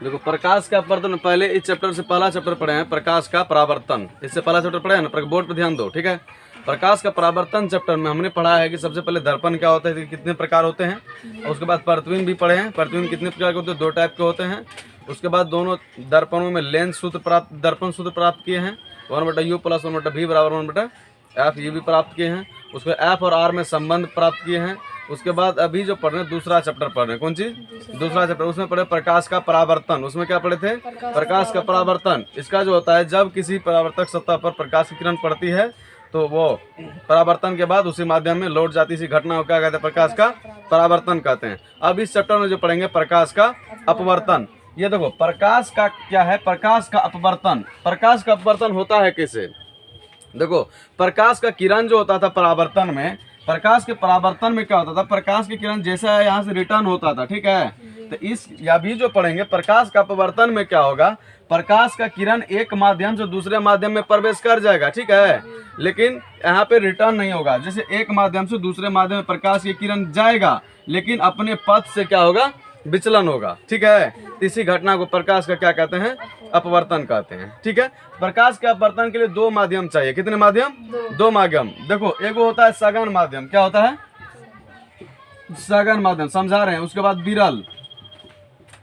देखो प्रकाश का अपवर्तन, पहले इस चैप्टर से पहला चैप्टर पढ़े हैं प्रकाश का परावर्तन, इससे पहला चैप्टर पढ़े हैं ना, बोर्ड पे ध्यान दो, ठीक है। प्रकाश का परावर्तन चैप्टर में हमने पढ़ा है कि सबसे पहले दर्पण क्या होता है, कितने प्रकार होते हैं, और उसके बाद प्रतिबिंब भी पढ़े हैं। प्रतिबिंब कितने प्रकार के होते हैं, 2 टाइप के होते हैं। उसके बाद दोनों दर्पणों में लेंस सूत्र प्राप्त, दर्पण सूत्र प्राप्त किए हैं, 1/u + 1/v = 1/f, ये भी प्राप्त किए हैं। उसके एफ और आर में संबंध प्राप्त किए हैं। उसके बाद अभी जो पढ़ रहे हैं दूसरा चैप्टर पढ़ रहे हैं, कौन चीज, दूसरा चैप्टर, उसमें पढ़े प्रकाश का परावर्तन। उसमें क्या पढ़े थे, प्रकाश का परावर्तन। इसका जो होता है, जब किसी परावर्तक सतह पर प्रकाश की किरण पड़ती है तो वो परावर्तन के बाद उसी माध्यम में लौट जाती सी घटना को क्या कहते हैं, प्रकाश का परावर्तन कहते हैं। अब इस चैप्टर में जो पढ़ेंगे प्रकाश का अपवर्तन। ये देखो प्रकाश का क्या है, प्रकाश का अपवर्तन। प्रकाश का अपवर्तन होता है कैसे, देखो प्रकाश का किरण जो होता था परावर्तन में, प्रकाश के परावर्तन में क्या होता था, प्रकाश की किरण जैसा यहाँ से रिटर्न होता था, ठीक है। तो इस या भी जो पढ़ेंगे प्रकाश का अपवर्तन में क्या होगा, प्रकाश का किरण एक माध्यम से दूसरे माध्यम में प्रवेश कर जाएगा, ठीक है, लेकिन यहाँ पे रिटर्न नहीं होगा। जैसे एक माध्यम से दूसरे माध्यम में प्रकाश की किरण जाएगा, लेकिन अपने पथ से क्या होगा, विचलन होगा, ठीक है। इसी घटना को प्रकाश का क्या कहते हैं, अपवर्तन कहते हैं, ठीक है। प्रकाश के अपवर्तन के लिए 2 माध्यम चाहिए, कितने माध्यम, 2 माध्यम। देखो एक होता है सघन माध्यम, क्या होता है, सघन माध्यम, समझा रहे हैं। उसके बाद विरल,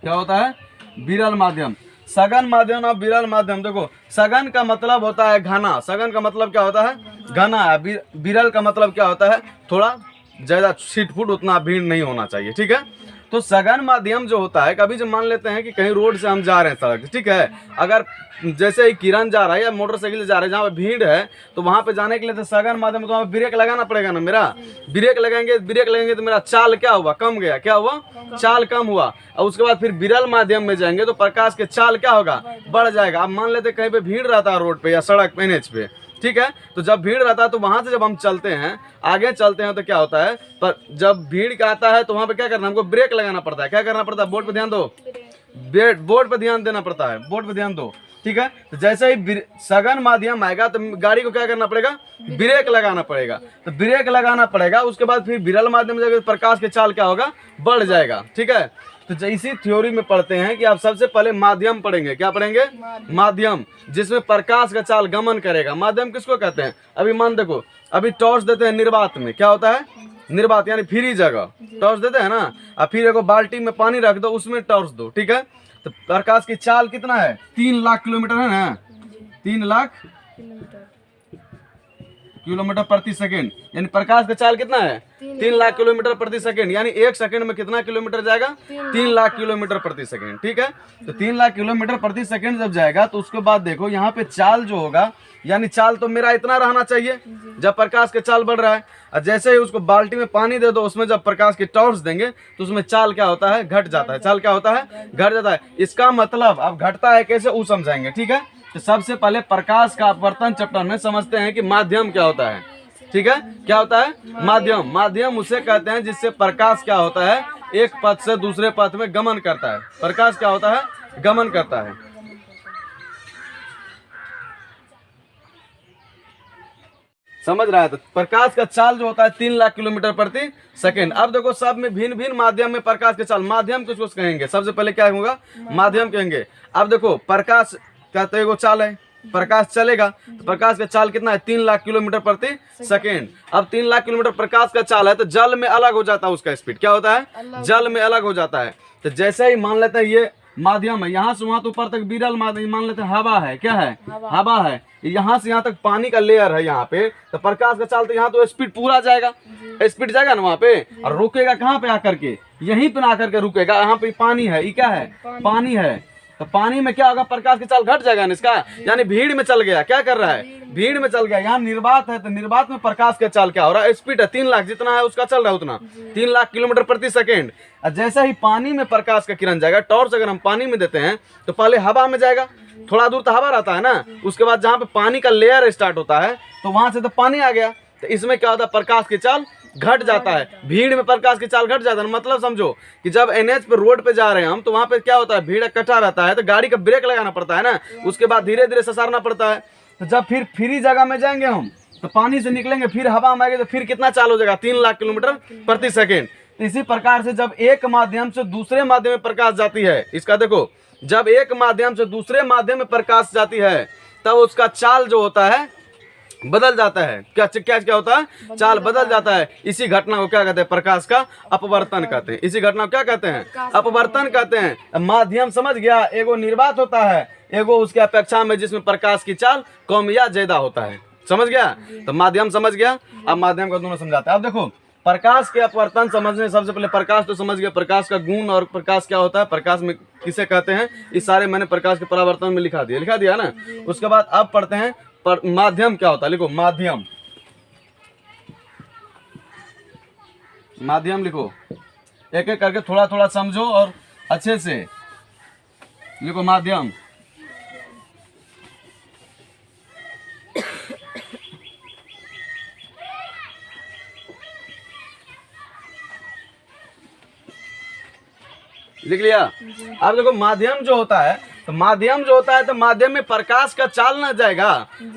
क्या होता है, विरल माध्यम। सघन माध्यम और विरल माध्यम, देखो सघन का मतलब होता है घना, सघन का मतलब क्या होता है, घना है। विरल का मतलब क्या होता है, थोड़ा ज्यादा छिटफुट, उतना भीड़ नहीं होना चाहिए, ठीक है। तो सघन माध्यम जो होता है, कभी जब मान लेते हैं कि कहीं रोड से हम जा रहे हैं सड़क, ठीक है, अगर जैसे ही किरण जा रहा है या मोटरसाइकिल से जा रहा है, जहाँ पे भीड़ है तो वहाँ पे जाने के लिए तो सघन माध्यम, तो वहाँ ब्रेक लगाना पड़ेगा ना। मेरा ब्रेक लगेंगे तो मेरा चाल क्या हुआ, कम गया, क्या हुआ, चाल कम हुआ। और उसके बाद फिर विरल माध्यम में जाएंगे तो प्रकाश के चाल क्या होगा, बढ़ जाएगा। अब मान लेते कहीं पे भीड़ रहता है रोड पे या सड़क पे, NH पे, ठीक है, तो जब भीड़ रहता है तो वहां से जब हम चलते हैं, आगे चलते हैं तो क्या होता है, पर जब भीड़ का आता है तो वहां पे क्या करना, हमको ब्रेक लगाना पड़ता है। क्या करना पड़ता है, बोर्ड पे ध्यान दो, बोर्ड पे ध्यान देना पड़ता है, बोर्ड पे ध्यान दो, ठीक है। तो जैसे ही सघन माध्यम आएगा तो गाड़ी को क्या करना पड़ेगा, ब्रेक लगाना पड़ेगा। तो ब्रेक लगाना पड़ेगा, उसके बाद फिर विरल माध्यम में जाकर प्रकाश के चाल क्या होगा, बढ़ जाएगा, ठीक है। तो इसी थ्योरी में पढ़ते हैं कि आप सबसे पहले माध्यम पढ़ेंगे, क्या पढ़ेंगे, माध्यम, जिसमें प्रकाश का चाल गमन करेगा। माध्यम किसको कहते हैं, अभी मान देखो, अभी टॉर्च देते हैं निर्वात में, क्या होता है, निर्वात यानी फ्री जगह टॉर्च देते हैं ना। अब फिर एक बाल्टी में पानी रख दो, उसमें टॉर्च दो, ठीक है। तो प्रकाश की चाल कितना है, 3 लाख किलोमीटर है ना, 3 लाख किलोमीटर प्रति सेकेंड, यानी प्रकाश का चाल कितना है, 3 लाख किलोमीटर प्रति सेकेंड, यानी 1 सेकंड में कितना किलोमीटर जाएगा, 3 लाख किलोमीटर प्रति सेकेंड, ठीक है। तो 3 लाख किलोमीटर प्रति सेकेंड जब जाएगा तो उसके बाद देखो यहाँ पे चाल जो होगा, यानी चाल तो मेरा इतना रहना चाहिए जब प्रकाश के चाल बढ़ रहा है। और जैसे ही उसको बाल्टी में पानी दे दो, उसमें जब प्रकाश की टॉर्च देंगे तो उसमें चाल क्या होता है, घट जाता है। चाल क्या होता है, घट जाता है। इसका मतलब अब घटता है कैसे, वो समझाएंगे, ठीक है। तो सबसे पहले प्रकाश का अपवर्तन चैप्टर में समझते हैं कि माध्यम क्या होता है, ठीक है। क्या होता है, माध्यम, माध्यम उसे कहते हैं जिससे प्रकाश क्या होता है, एक पथ से दूसरे पथ में गमन करता है। प्रकाश क्या होता है, गमन करता है। समझ रहा है, तो प्रकाश का चाल जो होता है 3 लाख किलोमीटर प्रति सेकेंड। अब देखो सब में भिन्न भिन्न माध्यम में प्रकाश के चाल, माध्यम किसको कहेंगे, सबसे पहले क्या होगा, माध्यम कहेंगे। अब देखो प्रकाश कहते हैं वो चाल है, प्रकाश चलेगा तो प्रकाश का चाल कितना है, 3 लाख किलोमीटर प्रति सेकेंड। अब 3 लाख किलोमीटर प्रकाश का चाल है तो जल में अलग हो जाता है उसका स्पीड, क्या होता है, जल में अलग हो जाता है। तो जैसे ही मान लेते हैं ये माध्यम है, यहाँ से वहां तो ऊपर तक विरल माध्यम, मान लेते हैं हवा है, क्या है, हवा है, यहाँ से यहाँ तक पानी का लेयर है यहाँ पे, तो प्रकाश का चाल तो यहाँ तो स्पीड पूरा जाएगा, स्पीड जाएगा ना वहाँ पे, और रुकेगा कहाँ पे आकर के, यहीं पे आकर के रुकेगा। यहाँ पे पानी है, ये क्या है, पानी है, तो पानी में क्या होगा, प्रकाश की चाल घट जाएगा ना इसका, यानी भीड़ में चल गया, क्या कर रहा है, भीड़ में चल गया। यहाँ निर्वात है तो निर्वात में प्रकाश का चाल क्या हो रहा है, स्पीड है 3 लाख, जितना है उसका चल रहा है उतना, 3 लाख किलोमीटर प्रति सेकेंड। जैसे ही पानी में प्रकाश का किरण जाएगा, टॉर्च अगर हम पानी में देते हैं तो पहले हवा में जाएगा, थोड़ा दूर तो हवा रहता है ना, उसके बाद जहाँ पे पानी का लेयर स्टार्ट होता है तो वहां से तो पानी आ गया। तो इसमें क्या होता है, प्रकाश की चाल घट जाता है, भीड़ में प्रकाश की चाल घट जाता है। मतलब समझो कि जब NH पे रोड पे जा रहे हैं हम, तो वहां पे क्या होता है, भीड़ इकट्ठा रहता है तो गाड़ी का ब्रेक लगाना पड़ता है ना, उसके बाद धीरे धीरे ससारना पड़ता है। तो जब फिर फ्री जगह में जाएंगे हम तो पानी से निकलेंगे, फिर हवा में आएंगे तो फिर कितना चाल हो जाएगा, 3 लाख किलोमीटर प्रति सेकेंड। तो इसी प्रकार से जब एक माध्यम से दूसरे माध्यम में प्रकाश जाती है, इसका देखो, जब एक माध्यम से दूसरे माध्यम में प्रकाश जाती है तब उसका चाल जो होता है बदल जाता है। क्या क्या क्या होता है? चाल बदल जाता है। इसी घटना को क्या कहते हैं? प्रकाश का अपवर्तन कहते हैं। इसी घटना को क्या कहते हैं? अपवर्तन कहते हैं। माध्यम समझ गया, एगो निर्वात होता है, एगो उसके अपेक्षा में जिसमें प्रकाश की चाल कम या ज्यादा होता है। समझ गया? तो माध्यम समझ गया। अब माध्यम का दोनों समझाते हैं। अब देखो, प्रकाश के अपवर्तन समझने सबसे पहले प्रकाश तो समझ गया, प्रकाश का गुण और प्रकाश क्या होता है, प्रकाश में किसे कहते हैं, इस सारे मैंने प्रकाश के परावर्तन में लिखा दिया ना। उसके बाद अब पढ़ते हैं माध्यम क्या होता है। लिखो माध्यम, माध्यम लिखो, एक एक करके थोड़ा थोड़ा समझो और अच्छे से लिखो माध्यम। लिख लिया? अब देखो माध्यम जो होता है, तो माध्यम जो होता है तो माध्यम में प्रकाश का चाल ना जाएगा।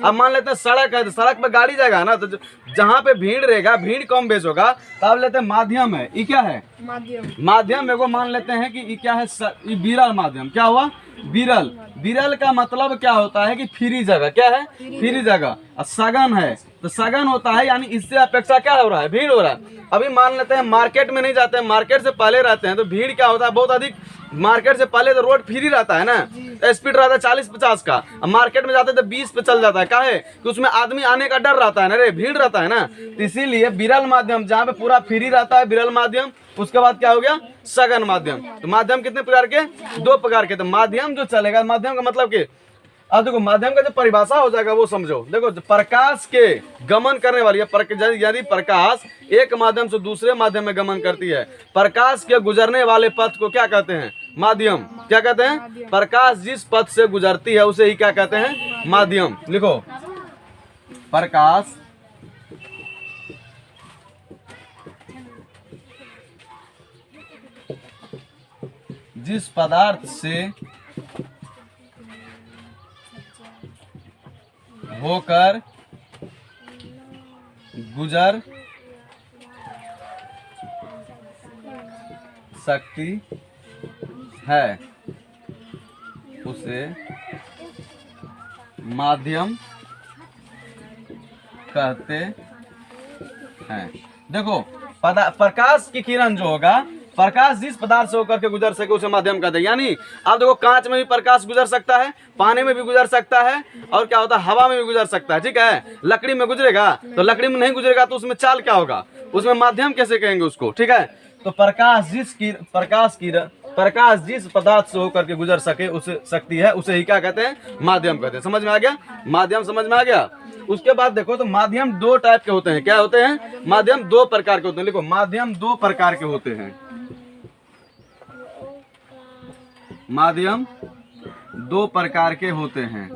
अब मान लेते हैं सड़क है, तो सड़क पर गाड़ी जाएगा ना, तो जहाँ पे भीड़ रहेगा, भीड़ कम बेस होगा, तब लेते हैं माध्यम है। ये क्या है? माध्यम। माध्यम एगो मान लेते हैं कि ये क्या है, ये विरल माध्यम। क्या हुआ? विरल। विरल का मतलब क्या होता है कि फ्री जगह। क्या है? फ्री जगह। सघन है तो सघन होता है, यानी इससे अपेक्षा क्या हो रहा है? भीड़ हो रहा है। अभी मान लेते हैं मार्केट में नहीं जाते हैं, मार्केट से पहले रहते हैं, तो भीड़ क्या होता है? बहुत अधिक। मार्केट से पहले तो रोड फ्री रहता है ना, तो स्पीड रहता है 40-50 का। अब मार्केट में जाते हैं तो 20 पे चल जाता है। क्या है कि उसमें आदमी आने का डर रहता है ना, रे भीड़ रहता है ना, तो इसीलिए विरल माध्यम जहाँ पे पूरा फ्री रहता है, विरल माध्यम। उसके बाद क्या हो गया? सघन माध्यम। तो माध्यम कितने प्रकार के? 2 प्रकार के। तो माध्यम जो चलेगा, माध्यम का मतलब कि अब देखो माध्यम का जो परिभाषा हो जाएगा वो समझो। देखो प्रकाश के गमन करने वाली है, यदि प्रकाश एक माध्यम से दूसरे माध्यम में गमन करती है, प्रकाश के गुजरने वाले पथ को क्या कहते हैं? माध्यम। क्या कहते हैं? प्रकाश जिस पथ से गुजरती है उसे ही क्या कहते हैं? माध्यम। लिखो प्रकाश जिस पदार्थ से होकर गुजर सकती है उसे माध्यम कहते हैं। देखो प्रकाश की किरण जो होगा, प्रकाश जिस पदार्थ से होकर के गुजर सके उसे माध्यम कहते हैं। यानी आप देखो कांच में भी प्रकाश गुजर सकता है, पानी में भी गुजर सकता है, और क्या होता है? हवा में भी गुजर सकता है। ठीक है? लकड़ी में गुजरेगा तो लकड़ी में नहीं गुजरेगा तो उसमें चाल क्या होगा? उसमें माध्यम कैसे कहेंगे उसको? ठीक है? तो प्रकाश जिस पदार्थ से होकर के गुजर सके उसे सकती है उसे ही क्या कहते हैं? माध्यम कहते हैं। समझ में आ गया? माध्यम समझ में आ गया? उसके बाद देखो तो माध्यम 2 टाइप के होते हैं। क्या होते हैं? माध्यम 2 प्रकार के होते हैं। लिखो माध्यम 2 प्रकार के होते हैं। माध्यम 2 प्रकार के होते हैं।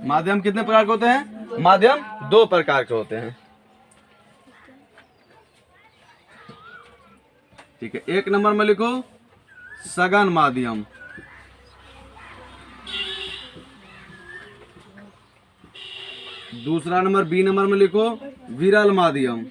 माध्यम कितने प्रकार के होते हैं? माध्यम 2 प्रकार के होते हैं। ठीक है? 1 नंबर में लिखो सघन माध्यम, दूसरा नंबर बी नंबर में लिखो विरल माध्यम,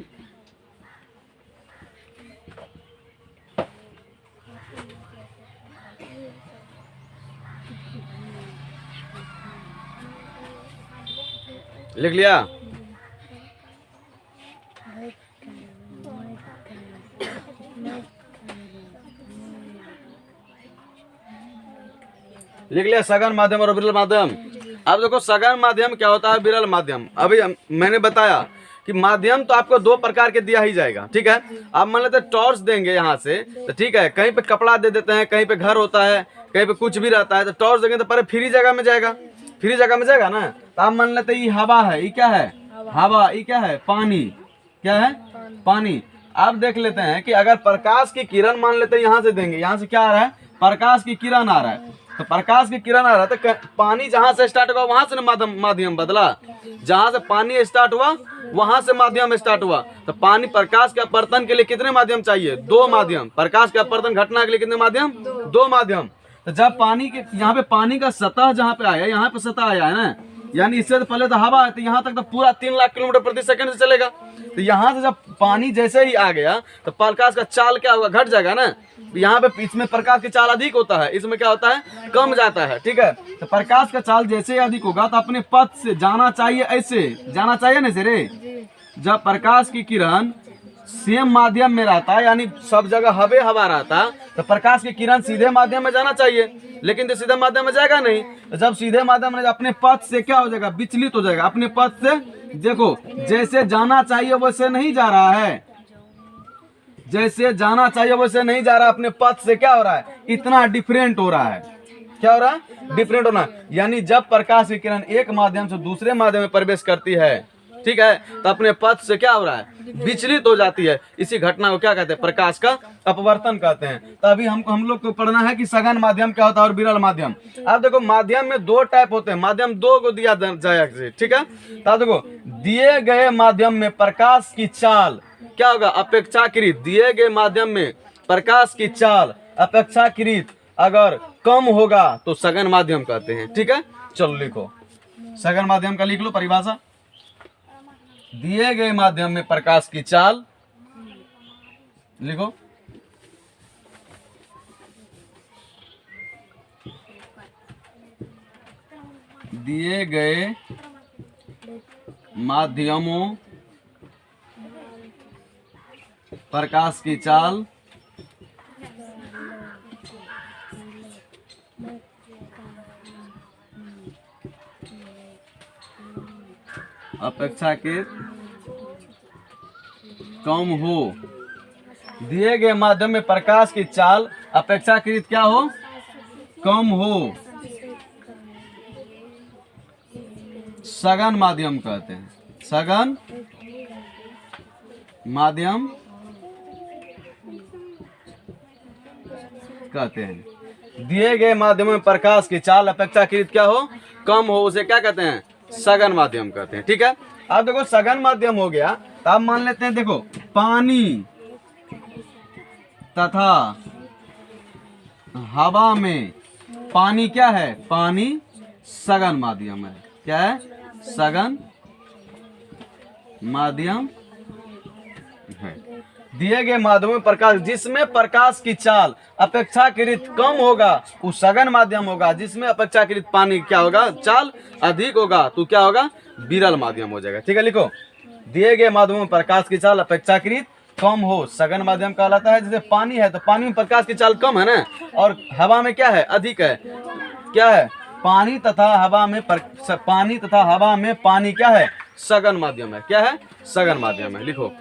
लिख लिया? लिख लिया सघन माध्यम और विरल माध्यम। अब देखो सघन माध्यम क्या होता है, विरल माध्यम। अभी मैंने बताया कि माध्यम तो आपको 2 प्रकार के दिया ही जाएगा। ठीक है? आप मान लेते टॉर्च देंगे यहाँ से, तो ठीक है, कहीं पे कपड़ा दे देते हैं, कहीं पे घर होता है, कहीं पे कुछ भी रहता है, तो टॉर्च देंगे तो पहले फ्री जगह में जाएगा। फ्री जगह में जाएगा ना, तो आप मान लेते ये हवा है, ये क्या है? हवा। ये क्या है? पानी। क्या है? पानी। आप देख लेते हैं कि अगर प्रकाश की किरण मान लेते हैं यहाँ से देंगे, यहाँ से क्या आ रहा है? प्रकाश की किरण आ रहा है, तो प्रकाश की किरण आ रहा है, तो पानी जहां से स्टार्ट हुआ वहां से माध्यम बदला। जहां से पानी स्टार्ट हुआ वहां से माध्यम स्टार्ट हुआ। तो पानी प्रकाश के अपवर्तन के लिए कितने माध्यम चाहिए? 2 माध्यम। प्रकाश के अपवर्तन घटना के लिए कितने माध्यम? 2 माध्यम। तो जब पानी के यहाँ पे पानी का सतह जहाँ पे आया, यहाँ पे सतह आया है ना, यानी इससे तो पहले तो हवा है, तो यहाँ तक तो पूरा 3 लाख किलोमीटर प्रति सेकंड से चलेगा। तो यहाँ से जब पानी जैसे ही आ गया तो प्रकाश का चाल क्या होगा, घट जाएगा ना। यहाँ पे इसमें प्रकाश की चाल अधिक होता है, इसमें क्या होता है, कम जाता है, ठीक है। तो प्रकाश का चाल जैसे ही अधिक होगा तो अपने पथ से जाना चाहिए, ऐसे जाना चाहिए ना से रे। जब प्रकाश की किरण सेम माध्यम में रहता है, यानी सब जगह हवा रहता, तो प्रकाश की किरण सीधे माध्यम में जाना चाहिए, लेकिन तो सीधे माध्यम में जाएगा नहीं। तो जब सीधे माध्यम में अपने पथ से क्या हो जाएगा, विचलित हो जाएगा। अपने पथ से देखो, जैसे जाना चाहिए वैसे नहीं जा रहा है, जैसे जाना चाहिए वैसे नहीं जा रहा, अपने पथ से क्या हो रहा है, इतना डिफरेंट हो रहा है। क्या हो रहा है, डिफरेंट होना। यानी जब प्रकाश की किरण एक माध्यम से दूसरे माध्यम में प्रवेश करती है, ठीक है, तो अपने पथ से क्या हो रहा है, विचलित हो जाती है। इसी घटना को क्या कहते हैं, प्रकाश का अपवर्तन कहते हैं। तो अभी हम लोग को पढ़ना है कि सघन माध्यम क्या होता है और विरल माध्यम। अब देखो माध्यम में 2 टाइप होते हैं, माध्यम 2 को दिया जाएगा, ठीक है। तो अब देखो, दिए गए माध्यम में प्रकाश की चाल क्या होगा, अपेक्षाकृत। दिए गए माध्यम में प्रकाश की चाल अपेक्षाकृत अगर कम होगा तो सघन माध्यम कहते हैं, ठीक है। चलो लिखो, सघन माध्यम का लिख लो परिभाषा। दिए गए माध्यम में प्रकाश की चाल, लिखो, दिए गए माध्यमों प्रकाश की चाल अपेक्षाकृत कम हो। दिए गए माध्यम में प्रकाश की चाल अपेक्षाकृत क्या हो, कम हो, सघन माध्यम कहते हैं, सघन माध्यम कहते हैं। दिए गए माध्यम में प्रकाश की चाल अपेक्षाकृत क्या हो, कम हो, उसे क्या कहते हैं, सघन माध्यम कहते हैं, ठीक है। अब देखो सघन माध्यम हो गया, तो अब मान लेते हैं, देखो पानी तथा हवा में, पानी क्या है, पानी सघन माध्यम है। क्या है, सघन माध्यम है। दिए गए माध्यम में प्रकाश, जिसमें प्रकाश की चाल अपेक्षाकृत कम होगा वो सघन माध्यम होगा, जिसमें अपेक्षाकृत पानी क्या होगा, चाल अधिक होगा तो क्या होगा, विरल माध्यम हो जाएगा, ठीक है। लिखो, दिए गए माध्यम में प्रकाश की चाल अपेक्षाकृत कम हो, सघन माध्यम कहलाता है। जैसे पानी है तो पानी में प्रकाश की चाल कम है ना, और हवा में क्या है, अधिक है। क्या है, पानी तथा हवा में पानी तथा हवा में पानी क्या है, सघन माध्यम है। क्या है, सघन माध्यम है। लिखो,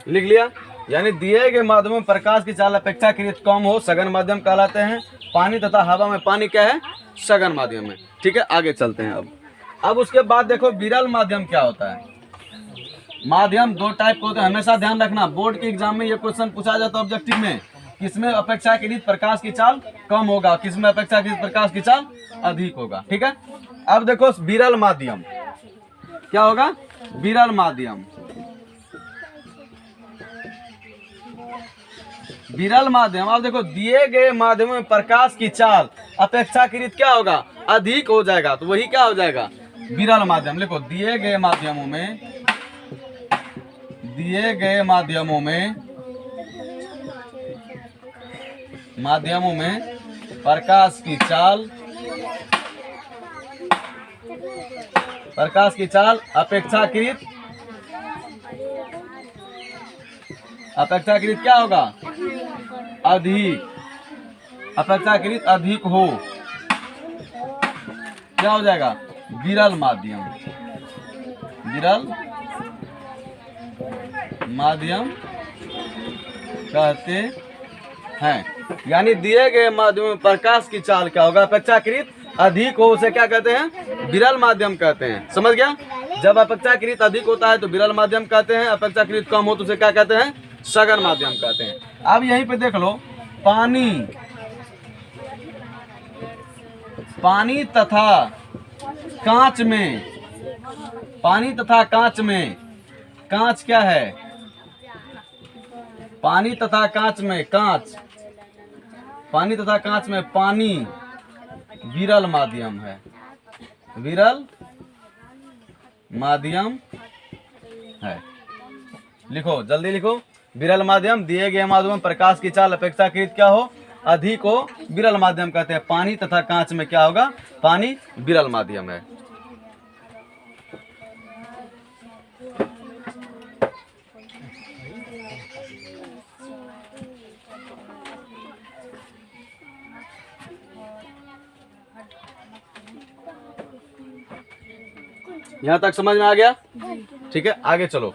लिख लिया। यानी दिए गए माध्यम में प्रकाश की चाल अपेक्षाकृत कम हो, सघन माध्यम कहलाते हैं। पानी तथा हवा में पानी क्या है, सघन माध्यम है, ठीक है। आगे चलते हैं। अब उसके बाद देखो विरल माध्यम क्या होता है। माध्यम 2 टाइप के होते हैं, हमेशा ध्यान रखना। बोर्ड के एग्जाम में ये क्वेश्चन पूछा जाता है ऑब्जेक्टिव में, किसमें अपेक्षाकृत प्रकाश की चाल कम होगा, किसमें अपेक्षाकृत प्रकाश की चाल अधिक होगा, ठीक है। अब देखो विरल माध्यम क्या होगा, विरल माध्यम। विरल माध्यम, अब देखो दिए गए माध्यम में प्रकाश की चाल अपेक्षाकृत क्या होगा, अधिक हो जाएगा, तो वही क्या हो जाएगा, विरल माध्यम। लिखो, दिए गए माध्यमों में प्रकाश की चाल अपेक्षाकृत क्या होगा, अपेक्षाकृत अधिक हो, क्या हो जाएगा, विरल माध्यम। विरल माध्यम कहते हैं। यानी दिए गए माध्यम में प्रकाश की चाल क्या होगा, अपेक्षाकृत अधिक हो उसे क्या कहते हैं, विरल माध्यम कहते हैं। समझ गया? जब अपेक्षाकृत अधिक होता है तो विरल माध्यम कहते हैं, अपेक्षाकृत कम हो तो उसे क्या कहते हैं, सघन माध्यम कहते हैं। अब यहीं पे देख लो, पानी तथा कांच में, पानी तथा कांच में, कांच क्या है, पानी तथा कांच में, कांच, पानी तथा कांच में पानी विरल माध्यम है, विरल माध्यम है। लिखो, जल्दी लिखो, विरल माध्यम, दिए गए माध्यम में प्रकाश की चाल अपेक्षाकृत क्या हो, अधिक हो, विरल माध्यम कहते हैं। पानी तथा कांच में क्या होगा, पानी विरल माध्यम है। यहाँ तक समझ में आ गया? ठीक है, आगे चलो।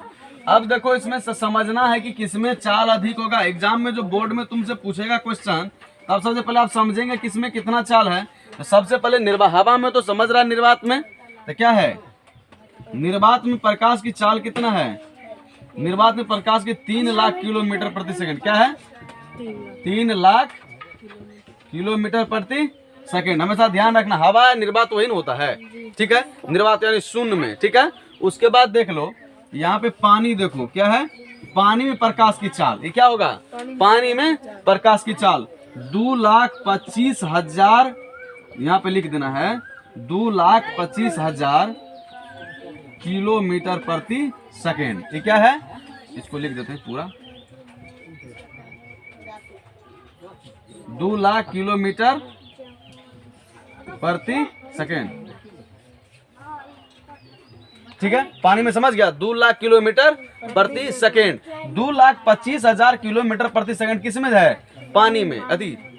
अब देखो, इसमें समझना है कि किसमें चाल अधिक होगा। एग्जाम में जो बोर्ड में तुमसे पूछेगा क्वेश्चन, अब सबसे पहले आप समझेंगे किसमें कितना चाल है। तो सबसे पहले हवा में तो समझ रहा है, निर्वात में तो क्या है, निर्वात में प्रकाश की चाल कितना है, निर्वात में प्रकाश की 3 लाख किलोमीटर प्रति सेकंड। क्या है, 3 लाख किलोमीटर प्रति सेकंड। हमेशा ध्यान रखना, हवा निर्वात वही न होता है, ठीक है, निर्वात यानी शून्य में, ठीक है। उसके बाद देख लो, यहाँ पे पानी देखो क्या है, पानी में प्रकाश की चाल, ये क्या होगा, पानी में प्रकाश की चाल 2,25,000, यहाँ पे लिख देना है 2,25,000 किलोमीटर प्रति सेकेंड। ये क्या है, इसको लिख देते हैं पूरा, 2 लाख किलोमीटर प्रति सेकेंड, ठीक है। पानी में समझ गया, 2 लाख किलोमीटर प्रति सेकेंड, 2,25,000 किलोमीटर प्रति सेकेंड किसमें है, पानी में,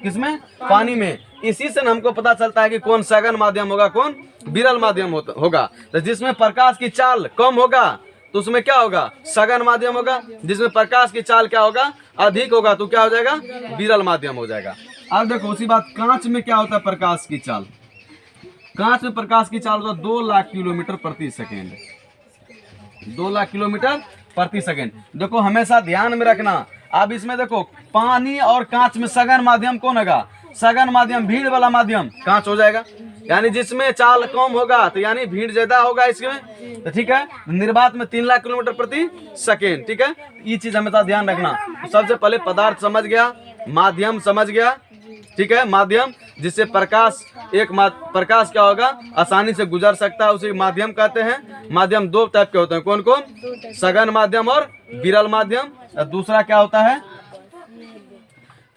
किसमें, पानी में। इसी से हमको पता चलता है कि कौन सघन माध्यम होगा, कौन विरल माध्यम होगा। तो जिसमें प्रकाश की चाल कम होगा तो उसमें क्या होगा, सघन माध्यम होगा। जिसमें प्रकाश की चाल क्या होगा, अधिक होगा तो क्या हो जाएगा, विरल माध्यम हो जाएगा। अब देखो उसी बात, कांच में क्या होता है प्रकाश की चाल, कांच में प्रकाश की चाल होता है 2 लाख किलोमीटर प्रति सेकेंड, 2 लाख किलोमीटर प्रति सेकेंड। देखो हमेशा ध्यान में रखना। अब इसमें देखो, पानी और कांच में सघन माध्यम कौन होगा, सघन माध्यम, भीड़ वाला माध्यम कांच हो जाएगा। यानी जिसमें चाल कम होगा तो यानी भीड़ ज्यादा होगा इसमें, तो ठीक है। निर्वात में 3 लाख किलोमीटर प्रति सेकेंड, ठीक है। ये चीज हमेशा ध्यान रखना। तो सबसे पहले पदार्थ समझ गया, माध्यम समझ गया, ठीक है। माध्यम जिससे प्रकाश, प्रकाश क्या होगा, आसानी से गुजर सकता है, उसे माध्यम कहते हैं। माध्यम 2 टाइप के होते हैं, कौन कौन, सघन माध्यम और विरल माध्यम। दूसरा क्या होता है,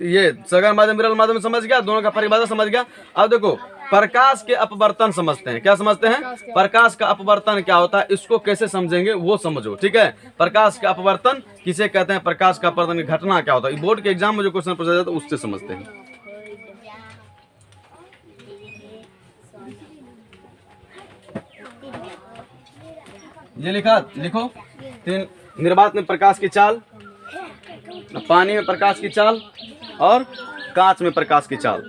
ये सघन माध्यम विरल माध्यम समझ गया, दोनों का परिभाषा समझ गया। अब देखो प्रकाश के अपवर्तन समझते हैं। क्या समझते हैं, प्रकाश का अपवर्तन क्या होता है, इसको कैसे समझेंगे वो समझो, ठीक है। प्रकाश का अपवर्तन किसे कहते हैं, प्रकाश का अपवर्तन की घटना क्या होता है, बोर्ड के एग्जाम में जो क्वेश्चन पूछा जाता है उससे समझते हैं। ये लिखो, 3 निर्वात में प्रकाश की चाल, पानी में प्रकाश की चाल और कांच में प्रकाश की चाल।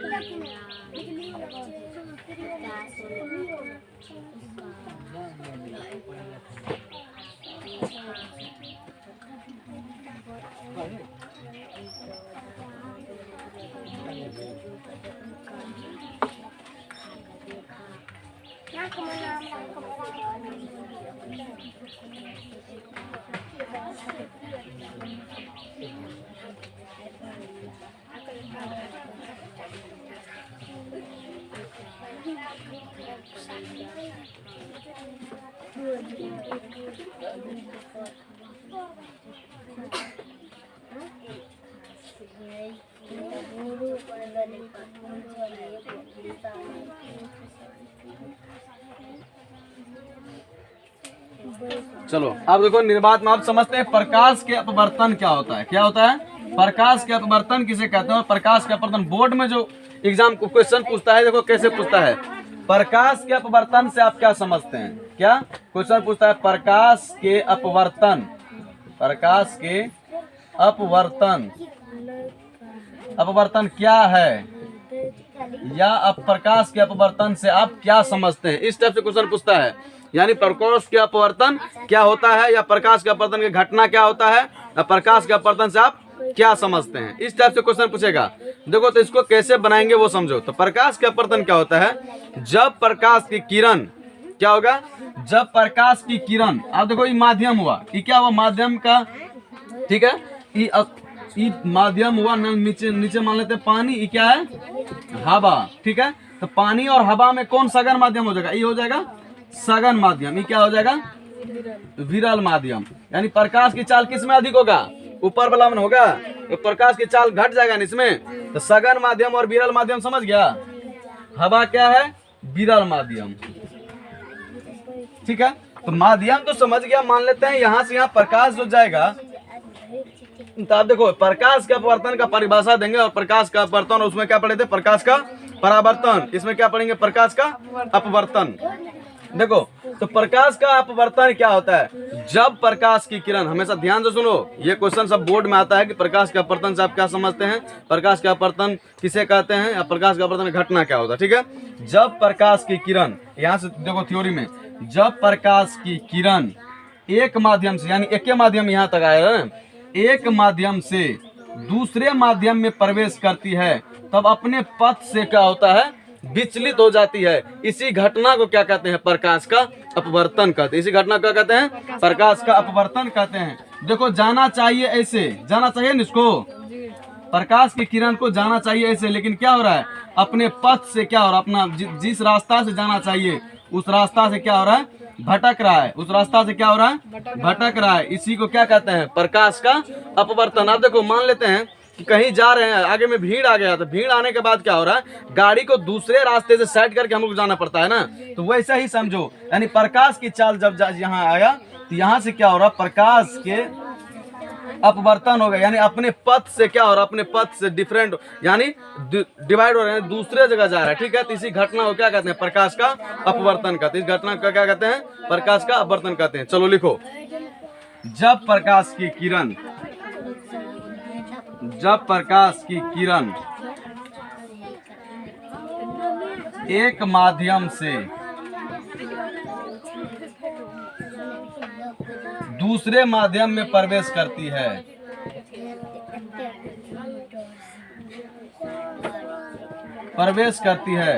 चलो अब देखो, निर्वात में आप समझते हैं प्रकाश के अपवर्तन क्या होता है। क्या होता है, प्रकाश के अपवर्तन किसे कहते हैं। प्रकाश के अपवर्तन बोर्ड में जो एग्जाम को क्वेश्चन पूछता है, देखो कैसे पूछता है, प्रकाश के अपवर्तन से आप क्या समझते हैं। क्या क्वेश्चन पूछता है, प्रकाश के अपवर्तन, प्रकाश के अपवर्तन अपवर्तन क्या है, या प्रकाश के अपवर्तन से आप क्या समझते हैं, इस टाइप से क्वेश्चन पूछता है। यानी प्रकाश के अपवर्तन क्या होता है, या प्रकाश के अपवर्तन की घटना क्या होता है, या प्रकाश के अपवर्तन से आप क्या समझते हैं, इस टाइप से क्वेश्चन पूछेगा। देखो तो इसको कैसे बनाएंगे वो समझो। तो प्रकाश के अपवर्तन क्या होता है, जब प्रकाश की किरण क्या होगा, जब प्रकाश की किरण, अब देखो ये माध्यम हुआ, ये क्या हुआ माध्यम का, ठीक है, ये माध्यम हुआ, नीचे नीचे मान लेते हैं पानी, ये क्या है हवा, ठीक है। तो पानी और हवा में कौन सघन माध्यम हो जाएगा, ये हो जाएगा सघन माध्यम, ये क्या हो जाएगा विरल माध्यम। यानी प्रकाश की चाल किस में अधिक होगा, ऊपर वाला में होगा, तो प्रकाश की चाल घट जाएगा इसमें। तो सघन माध्यम और विरल माध्यम समझ गया, हवा क्या है विरल माध्यम, ठीक है। तो माध्यम तो समझ गया, मान लेते हैं यहाँ से यहाँ प्रकाश जो जाएगा। तो आप देखो प्रकाश के अपवर्तन का परिभाषा देंगे, और प्रकाश का अपवर्तन, उसमें क्या पढ़े थे प्रकाश का परावर्तन, इसमें क्या पढ़ेंगे प्रकाश का अपवर्तन। देखो तो प्रकाश का अपवर्तन क्या होता है, जब प्रकाश की किरण, हमेशा ध्यान से सुनो, ये क्वेश्चन सब बोर्ड में आता है कि प्रकाश के अपवर्तन से आप क्या समझते हैं, प्रकाश का अपवर्तन किसे कहते हैं, या प्रकाश का अपवर्तन घटना क्या होता है, ठीक है। जब प्रकाश की किरण, यहाँ से देखो थ्योरी में, जब प्रकाश की किरण एक माध्यम से, यानी एक माध्यम यहाँ तक आया है, एक माध्यम से दूसरे माध्यम में प्रवेश करती है, तब अपने पथ से क्या होता है विचलित हो जाती है। इसी घटना को क्या कहते हैं प्रकाश का अपवर्तन कहते हैं, इसी घटना को क्या कहते हैं प्रकाश का अपवर्तन कहते हैं। देखो जाना चाहिए ऐसे, जाना चाहिए ना इसको, प्रकाश की किरण को जाना चाहिए ऐसे, लेकिन क्या हो रहा है अपने पथ से क्या हो रहा है, अपना जिस रास्ता से जाना चाहिए उस रास्ता से क्या हो रहा है भटक रहा है, उस रास्ता से क्या हो रहा है भटक रहा है। इसी को क्या कहते हैं प्रकाश का अपवर्तन। आप देखो मान लेते हैं कि कहीं जा रहे हैं, आगे में भीड़ आ गया, तो भीड़ आने के बाद क्या हो रहा है गाड़ी को दूसरे रास्ते से साइड करके हम लोग जाना पड़ता है ना, तो वैसा ही समझो। यानी प्रकाश की चाल जब यहाँ आया तो यहाँ से क्या हो रहा प्रकाश के अपवर्तन हो गया, यानी अपने पथ से क्या हो रहा अपने पथ से डिफरेंट, यानी डिवाइड हो रहे हैं, दूसरे जगह जा रहा है, ठीक है। तो इसी घटना को क्या कहते हैं प्रकाश का अपवर्तन कहते हैं, इस घटना को क्या कहते हैं प्रकाश का अपवर्तन कहते हैं। चलो लिखो, जब प्रकाश की किरण, जब प्रकाश की किरण एक माध्यम से दूसरे माध्यम में प्रवेश करती है, प्रवेश करती है,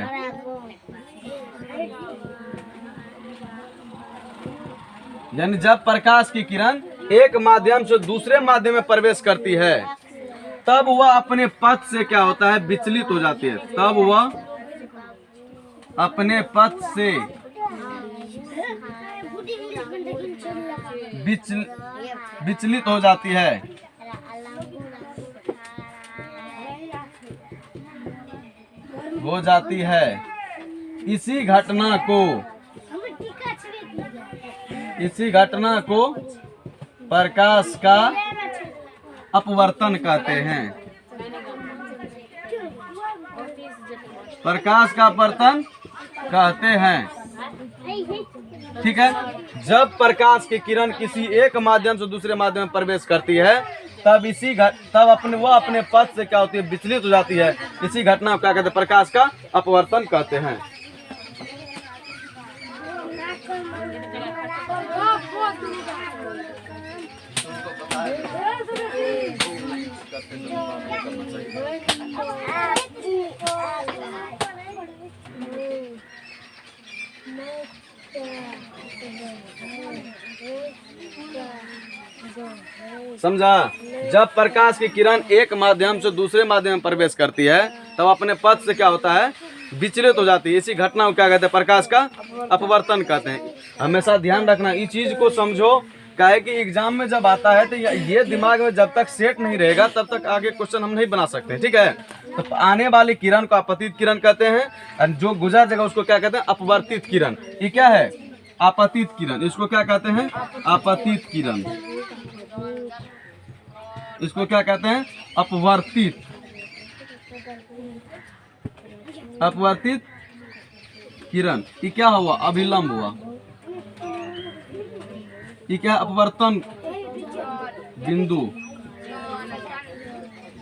यानी जब प्रकाश की किरण एक माध्यम से दूसरे माध्यम में प्रवेश करती है, तब वह अपने पथ से क्या होता है विचलित हो जाती है, तब वह अपने पथ से विचलित हो जाती है। हो जाती है। इसी घटना को प्रकाश का अपवर्तन कहते हैं, प्रकाश का अपवर्तन कहते हैं, ठीक है। जब प्रकाश की किरण किसी एक माध्यम से दूसरे माध्यम में प्रवेश करती है, तब वह अपने पथ से क्या होती है विचलित हो जाती है। इसी घटना को क्या कहते हैं प्रकाश का अपवर्तन कहते हैं। समझा? जब प्रकाश की किरण एक माध्यम से दूसरे माध्यम में प्रवेश करती है, तब अपने पथ से क्या होता है विचलित हो जाती है। इसी घटना को क्या कहते हैं प्रकाश का अपवर्तन कहते हैं। हमेशा ध्यान रखना, इस चीज को समझो, क्या है कि एग्जाम में जब आता है तो ये दिमाग में जब तक सेट नहीं रहेगा तब तक आगे क्वेश्चन हम नहीं बना सकते, ठीक है। तो आने वाली किरण को आपतित किरण कहते हैं, और जो गुजर जाएगा उसको क्या कहते हैं अपवर्तित किरण। ये क्या है आपतित किरण, इसको क्या कहते हैं आपतित किरण, इसको क्या कहते हैं अपवर्तित, अपवर्तित किरण। ये क्या हुआ अभिलंब हुआ, ये क्या अपवर्तन बिंदु,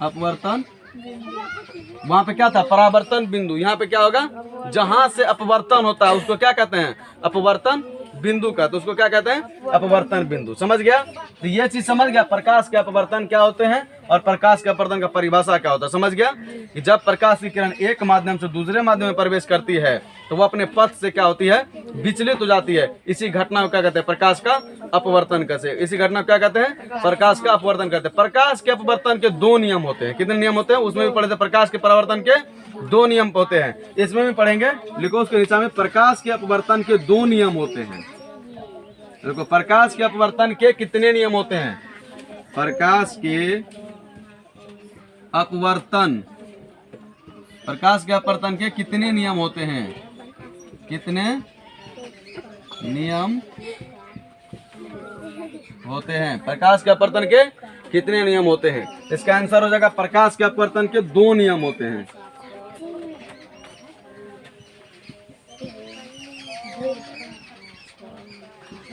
अपवर्तन वहां पे क्या था, परावर्तन बिंदु। यहाँ पे क्या होगा, जहां से अपवर्तन होता है उसको क्या कहते हैं, अपवर्तन बिंदु का, तो उसको क्या कहते हैं, अपवर्तन बिंदु। समझ गया, तो ये चीज समझ गया, प्रकाश के अपवर्तन क्या होते हैं और प्रकाश के अपवर्तन का परिभाषा क्या होता है। समझ गया कि जब प्रकाश की किरण एक माध्यम से दूसरे माध्यम में प्रवेश करती है तो वो अपने पथ से क्या होती है, विचलित हो जाती है। इसी घटना को क्या कहते हैं, प्रकाश का अपवर्तन कहते हैं। इसी घटना को क्या कहते हैं, प्रकाश का अपवर्तन कहते हैं। प्रकाश के अपवर्तन के दो नियम होते हैं। कितने नियम होते हैं, उसमें भी पढ़े थे, प्रकाश के परावर्तन के दो नियम होते हैं, इसमें भी पढ़ेंगे। लिखो उसके नीचे में, प्रकाश के अपवर्तन के दो नियम होते हैं। देखो, प्रकाश के अपवर्तन के कितने नियम होते हैं, प्रकाश के अपवर्तन, प्रकाश के अपवर्तन के कितने नियम होते हैं, कितने नियम होते हैं, प्रकाश के अपवर्तन के कितने नियम होते हैं। इसका आंसर हो जाएगा, प्रकाश के अपवर्तन के दो नियम होते हैं।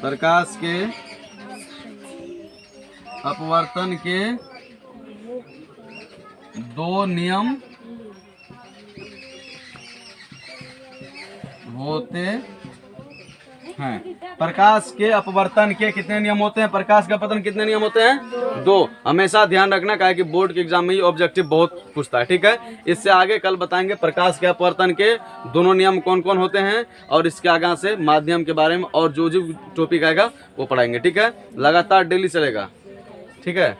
प्रकाश के अपवर्तन के दो नियम होते हैं। प्रकाश के अपवर्तन के कितने नियम होते हैं, प्रकाश का अपवर्तन कितने नियम होते हैं, दो। हमेशा ध्यान रखना, क्या है कि बोर्ड के एग्जाम में ये ऑब्जेक्टिव बहुत पूछता है, ठीक है। इससे आगे कल बताएंगे प्रकाश के अपवर्तन के दोनों नियम कौन कौन होते हैं, और इसके आगे से माध्यम के बारे में और जो जो टॉपिक आएगा वो पढ़ाएंगे, ठीक है। लगातार डेली चलेगा, ठीक है।